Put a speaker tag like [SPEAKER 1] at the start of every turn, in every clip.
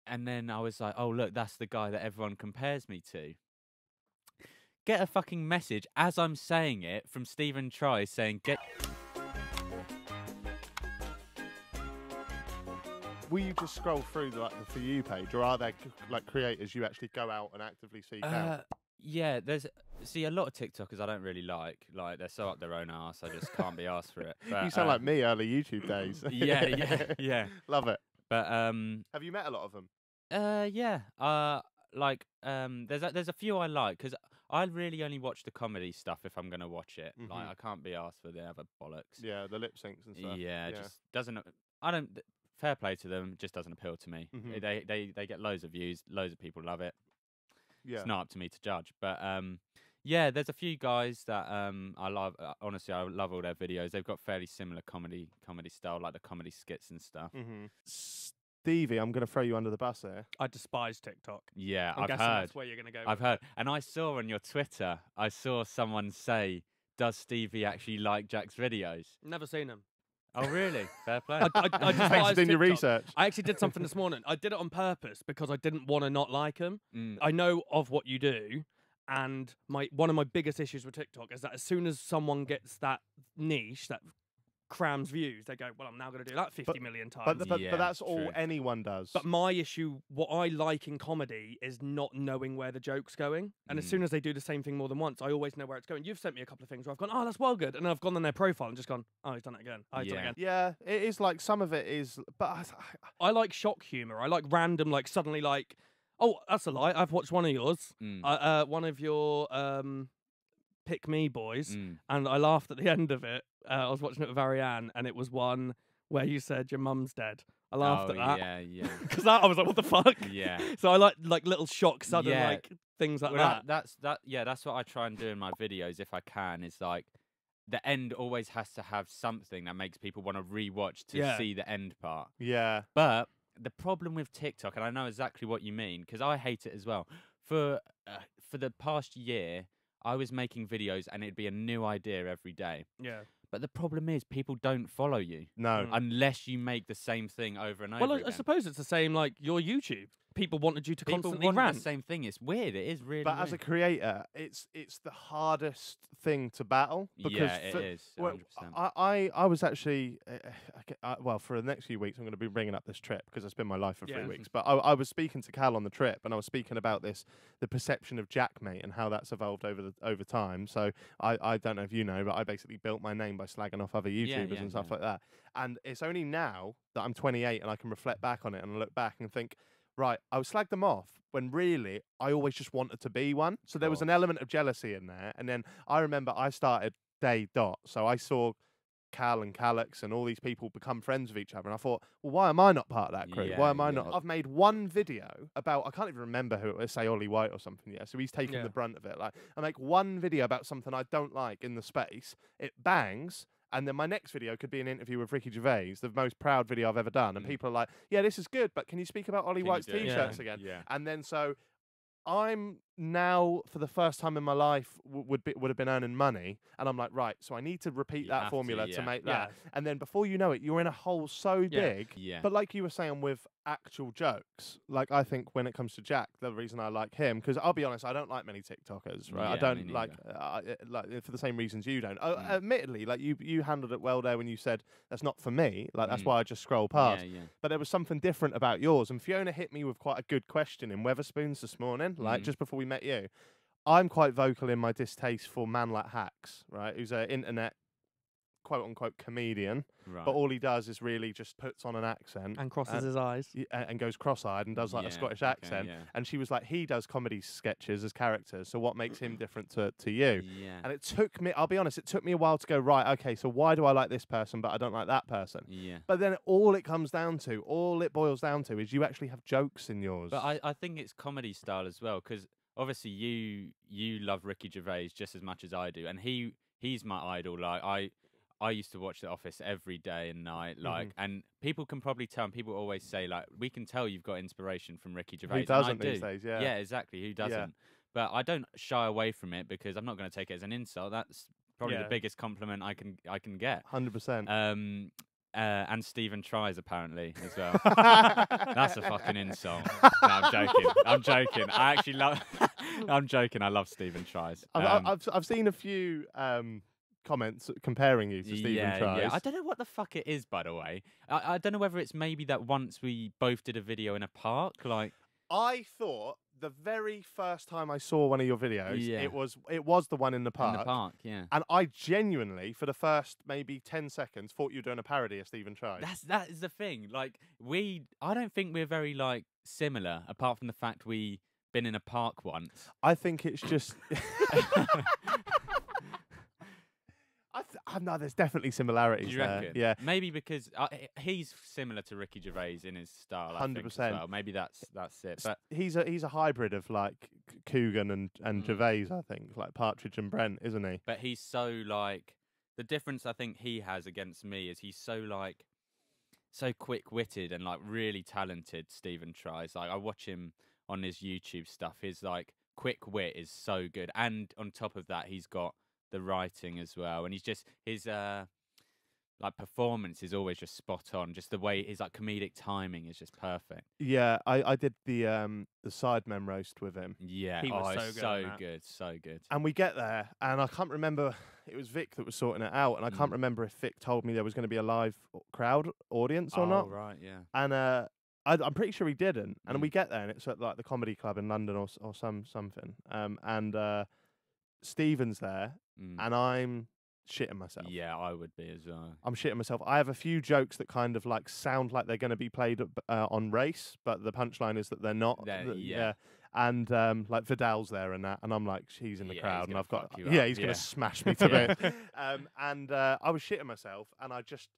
[SPEAKER 1] And then I was like, oh, look, that's the guy that everyone compares me to. Get a fucking message as I'm saying it from StephenTries saying, get...
[SPEAKER 2] Will you just scroll through the For You page, or are there like creators you actually go out and actively seek out?
[SPEAKER 1] Yeah, see, a lot of TikTokers I don't really like. Like, they're so up their own arse, I just can't be arsed for it. But,
[SPEAKER 2] You sound like me early YouTube days.
[SPEAKER 1] Yeah.
[SPEAKER 2] Love it.
[SPEAKER 1] But
[SPEAKER 2] have you met a lot of them?
[SPEAKER 1] Yeah. There's a few I like because I really only watch the comedy stuff if I'm gonna watch it. Like, I can't be asked for the other bollocks.
[SPEAKER 2] Yeah, the lip syncs and stuff.
[SPEAKER 1] Yeah, just doesn't. I don't. Fair play to them, just doesn't appeal to me. They get loads of views, loads of people love it.
[SPEAKER 2] Yeah,
[SPEAKER 1] it's not up to me to judge. But yeah, there's a few guys that I love. Honestly, I love all their videos. They've got fairly similar comedy style, like the comedy skits and stuff.
[SPEAKER 2] Stevie, I'm going to throw you under the bus here.
[SPEAKER 3] I despise TikTok.
[SPEAKER 1] Yeah,
[SPEAKER 3] I'm
[SPEAKER 1] I've
[SPEAKER 3] guessing
[SPEAKER 1] heard.
[SPEAKER 3] That's where you're going to go.
[SPEAKER 1] I've heard, and I saw on your Twitter, I saw someone say, "Does Stevie actually like Jack's videos?"
[SPEAKER 3] Never seen him.
[SPEAKER 1] Oh, really? Fair play.
[SPEAKER 3] I despise
[SPEAKER 2] did your
[SPEAKER 3] TikTok.
[SPEAKER 2] research.
[SPEAKER 3] I actually did something this morning. I did it on purpose because I didn't want to not like him. I know of what you do, and one of my biggest issues with TikTok is that as soon as someone gets that niche, that crams views, they go, well, I'm now going to do that 50 million times.
[SPEAKER 2] But
[SPEAKER 1] Yeah,
[SPEAKER 2] that's all
[SPEAKER 1] true.
[SPEAKER 2] anyone does.
[SPEAKER 3] But my issue, what I like in comedy, is not knowing where the joke's going. And as soon as they do the same thing more than once, I always know where it's going. You've sent me a couple of things where I've gone, oh, that's well good. And then I've gone on their profile and just gone, oh, he's done it again. Oh, he's done it again.
[SPEAKER 2] Yeah, it is like some of it is, but
[SPEAKER 3] I like shock humor. I like random, like suddenly like, oh, that's a lie. I've watched one of yours, one of your Pick Me Boys, and I laughed at the end of it. I was watching it with Ariane, and it was one where you said your mum's dead. I laughed at that.
[SPEAKER 1] Yeah.
[SPEAKER 3] Because I was like, what the fuck?
[SPEAKER 1] Yeah.
[SPEAKER 3] So I like little shock, sudden like things like that.
[SPEAKER 1] That's what I try and do in my videos if I can. Is like the end always has to have something that makes people want to rewatch to see the end part.
[SPEAKER 2] Yeah.
[SPEAKER 1] But the problem with TikTok, and I know exactly what you mean because I hate it as well. For the past year, I was making videos and it'd be a new idea every day.
[SPEAKER 3] Yeah.
[SPEAKER 1] But the problem is people don't follow you.
[SPEAKER 2] No.
[SPEAKER 1] Unless you make the same thing over and over
[SPEAKER 3] Well,
[SPEAKER 1] again.
[SPEAKER 3] I suppose it's the same like your YouTube. People wanted you to
[SPEAKER 1] People
[SPEAKER 3] constantly
[SPEAKER 1] want
[SPEAKER 3] rant.
[SPEAKER 1] the same thing. It's weird. It is really
[SPEAKER 2] But
[SPEAKER 1] weird.
[SPEAKER 2] as a creator, it's the hardest thing to battle. Because
[SPEAKER 1] it is. 100%.
[SPEAKER 2] I was actually, well, for the next few weeks, I'm going to be bringing up this trip because it's been my life for 3 weeks. But I was speaking to Cal on the trip, and I was speaking about the perception of Jackmate and how that's evolved over time. So I don't know if you know, but I basically built my name by slagging off other YouTubers and stuff like that. And it's only now that I'm 28 and I can reflect back on it and look back and think, right, I slagged them off when really I always just wanted to be one. So there was an element of jealousy in there. And then I remember I started day dot. So I saw Cal and Calix and all these people become friends with each other. And I thought, well, why am I not part of that crew? Why am I not? I've made one video about, I can't even remember who it was, say Ollie White or something. Yeah. So he's taking the brunt of it. Like, I make one video about something I don't like in the space. It bangs. And then my next video could be an interview with Ricky Gervais, the most proud video I've ever done. And people are like, yeah, this is good, but can you speak about Ollie White's T-shirts again?
[SPEAKER 1] Yeah.
[SPEAKER 2] And then so I'm now, for the first time in my life, would have been earning money. And I'm like, right, so I need to repeat that formula to make that. And then before you know it, you're in a hole so big.
[SPEAKER 1] Yeah.
[SPEAKER 2] But like you were saying with actual jokes, like I think when it comes to Jack, the reason I like him, because I'll be honest, I don't like many TikTokers, right?
[SPEAKER 1] Yeah,
[SPEAKER 2] I don't
[SPEAKER 1] me
[SPEAKER 2] like for the same reasons you don't. Admittedly, like you handled it well there when you said that's not for me. Like that's why I just scroll past. But there was something different about yours. And Fiona hit me with quite a good question in Weatherspoons this morning, like just before we met you. I'm quite vocal in my distaste for Man Like Hacks, right? Who's an internet quote-unquote comedian, but all he does is really just puts on an accent
[SPEAKER 3] and crosses his eyes
[SPEAKER 2] and goes cross-eyed and does like a Scottish accent. And she was like, he does comedy sketches as characters, so what makes him different to you? And it took me, I'll be honest, it took me a while to go, right, okay, so why do I like this person but I don't like that person? But then all it boils down to is you actually have jokes in yours.
[SPEAKER 1] But I think it's comedy style as well, because obviously you love Ricky Gervais just as much as I do, and he's my idol. Like I used to watch The Office every day and night, like, and people can probably tell. And people always say, like, we can tell you've got inspiration from Ricky Gervais.
[SPEAKER 2] Who doesn't these days? Yeah,
[SPEAKER 1] yeah, exactly. Who doesn't? But I don't shy away from it because I'm not going to take it as an insult. That's probably the biggest compliment I can get.
[SPEAKER 2] 100%.
[SPEAKER 1] and StephenTries apparently as well. That's a fucking insult. No, I'm joking. I'm joking. I actually love. I'm joking. I love StephenTries.
[SPEAKER 2] I've seen a few comments comparing you to StephenTries.
[SPEAKER 1] Yeah. I don't know what the fuck it is, by the way. I don't know whether it's maybe that once we both did a video in a park, like.
[SPEAKER 2] I thought the very first time I saw one of your videos,
[SPEAKER 1] Yeah.
[SPEAKER 2] it was the one in the park.
[SPEAKER 1] In the park, yeah.
[SPEAKER 2] And I genuinely, for the first maybe 10 seconds, thought you were doing a parody of StephenTries.
[SPEAKER 1] That is the thing. Like I don't think we're very like similar, apart from the fact we been in a park once.
[SPEAKER 2] I think it's just. I know there's definitely similarities.
[SPEAKER 1] Do you reckon?
[SPEAKER 2] Yeah.
[SPEAKER 1] Maybe because he's similar to Ricky Gervais in his style.
[SPEAKER 2] 100%.
[SPEAKER 1] As well. Maybe that's it. But
[SPEAKER 2] he's a hybrid of like Coogan and Gervais, I think, like Partridge and Brent, isn't he?
[SPEAKER 1] But he's so like the difference I think he has against me is he's so quick-witted and like really talented. StephenTries. Like I watch him on his YouTube stuff. His like quick wit is so good, and on top of that, he's got the writing as well, and he's just his like performance is always just spot on. Just the way his like comedic timing is just perfect.
[SPEAKER 2] Yeah, I did the Sidemen roast with him.
[SPEAKER 1] Yeah,
[SPEAKER 3] He was
[SPEAKER 1] so good.
[SPEAKER 2] And we get there, and I can't remember. It was Vic that was sorting it out, and I can't remember if Vic told me there was going to be a live crowd audience or not.
[SPEAKER 1] Right, yeah.
[SPEAKER 2] And I'm pretty sure he didn't. And we get there, and it's at like the Comedy Club in London or something. And Stephen's there, and I'm shitting myself.
[SPEAKER 1] Yeah, I would be as well.
[SPEAKER 2] I'm shitting myself. I have a few jokes that kind of like sound like they're going to be played on Race, but the punchline is that they're not.
[SPEAKER 1] Yeah.
[SPEAKER 2] And like Vidal's there and that, and I'm like, he's in the crowd, and I've got, he's going to smash me to bits. And I was shitting myself, and I just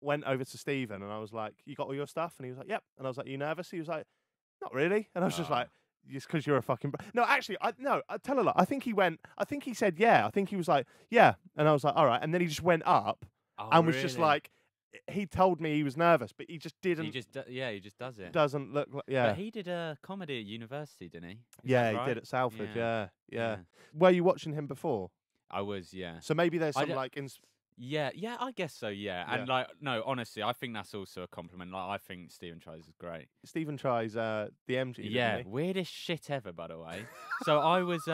[SPEAKER 2] went over to Stephen, and I was like, "You got all your stuff?" And he was like, "Yep." And I was like, "You nervous?" He was like, "Not really." And I was just like, just because you're a fucking no, actually, I tell a lot. I think he said yeah. I think he was like yeah, and I was like all right, and then he just went up and was just like, he told me he was nervous, but he just didn't.
[SPEAKER 1] He just does it.
[SPEAKER 2] Doesn't look like
[SPEAKER 1] But he did a comedy at university, didn't he?
[SPEAKER 2] Yeah, he did at Salford. Yeah. Were you watching him before?
[SPEAKER 1] I was, yeah.
[SPEAKER 2] So maybe there's some like
[SPEAKER 1] Yeah, I guess so, yeah. And like, no, honestly, I think that's also a compliment. Like, I think StephenTries is great.
[SPEAKER 2] StephenTries the MG.
[SPEAKER 1] Yeah, weirdest shit ever, by the way. So I was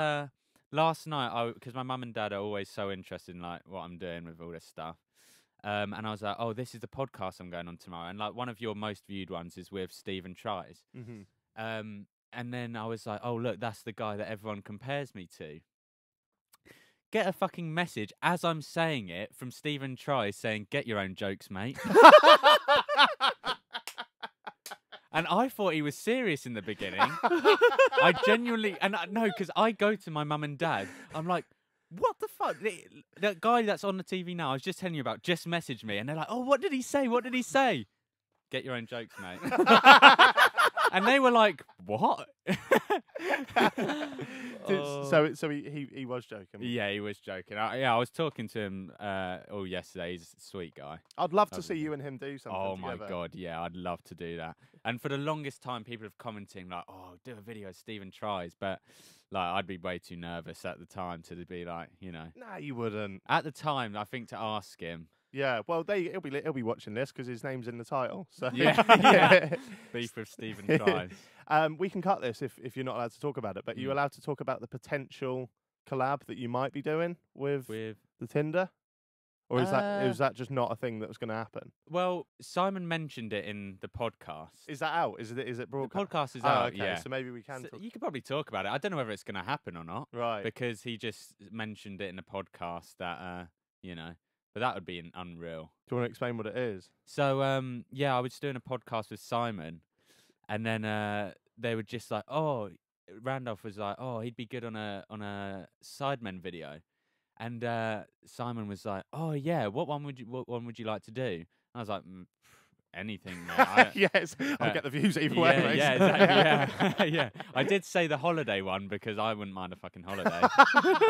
[SPEAKER 1] last night, because my mum and dad are always so interested in like what I'm doing with all this stuff. And I was like, oh, this is the podcast I'm going on tomorrow. And like one of your most viewed ones is with StephenTries. And then I was like, oh, look, that's the guy that everyone compares me to. Get a fucking message as I'm saying it from StephenTries saying, get your own jokes, mate. And I thought he was serious in the beginning. I genuinely, no, because I go to my mum and dad. I'm like, what the fuck? That guy that's on the TV now, I was just telling you about, just messaged me. And they're like, oh, what did he say? What did he say? Get your own jokes, mate. And they were like, what?
[SPEAKER 2] So he was joking.
[SPEAKER 1] Yeah, he was joking. I was talking to him yesterday. He's a sweet guy.
[SPEAKER 2] I'd love to see you and him do something
[SPEAKER 1] Oh
[SPEAKER 2] together.
[SPEAKER 1] my God, yeah, I'd love to do that. And for the longest time, people have commenting like, oh, do a video of StephenTries. But like, I'd be way too nervous at the time to be like, you know.
[SPEAKER 2] Nah, you wouldn't.
[SPEAKER 1] At the time, I think to ask him.
[SPEAKER 2] Yeah, well, he'll be watching this because his name's in the title. So
[SPEAKER 1] yeah. Beef with StephenTries.
[SPEAKER 2] We can cut this if you're not allowed to talk about it, but you're allowed to talk about the potential collab that you might be doing with the Tinder, or is that just not a thing that was going to happen?
[SPEAKER 1] Well, Simon mentioned it in the podcast.
[SPEAKER 2] Is that out? Is it broadcast?
[SPEAKER 1] The podcast is out.
[SPEAKER 2] Okay,
[SPEAKER 1] yeah.
[SPEAKER 2] So maybe we can.
[SPEAKER 1] You could probably talk about it. I don't know whether it's going to happen or not.
[SPEAKER 2] Right.
[SPEAKER 1] Because he just mentioned it in the podcast that you know. But that would be unreal.
[SPEAKER 2] Do you want to explain what it is?
[SPEAKER 1] So, I was doing a podcast with Simon, and then they were just like, "Oh," Randolph was like, "Oh, he'd be good on a Sidemen video," and Simon was like, "Oh yeah, what one would you like to do?" And I was like, anything, mate.
[SPEAKER 2] Yes, I'll get the views either way. Mate.
[SPEAKER 1] Yeah, exactly. Yeah, yeah. I did say the holiday one because I wouldn't mind a fucking holiday.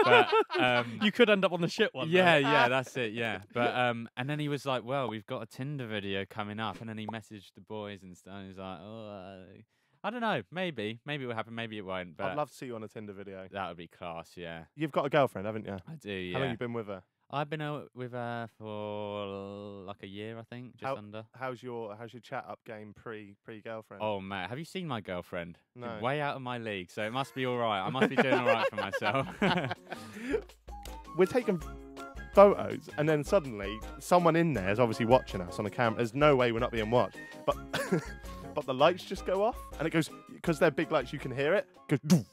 [SPEAKER 1] But
[SPEAKER 3] you could end up on the shit one.
[SPEAKER 1] Yeah, that's it. Yeah, but and then he was like, "Well, we've got a Tinder video coming up," and then he messaged the boys and stuff. And he was like, "Oh, I don't know. Maybe it will happen. Maybe it won't." But
[SPEAKER 2] I'd love to see you on a Tinder video.
[SPEAKER 1] That would be class. Yeah.
[SPEAKER 2] You've got a girlfriend, haven't you?
[SPEAKER 1] I do. Yeah.
[SPEAKER 2] How long have you been with her?
[SPEAKER 1] I've been out with her for like a year, I think, just under.
[SPEAKER 2] How's your chat up game pre girlfriend?
[SPEAKER 1] Oh mate, have you seen my girlfriend?
[SPEAKER 2] No.
[SPEAKER 1] She's way out of my league, so it must be all right. I must be doing all right for myself.
[SPEAKER 2] We're taking photos, and then suddenly someone in there is obviously watching us on a camera. There's no way we're not being watched, but but the lights just go off, and it goes, because they're big lights, you can hear it. Goes, doof.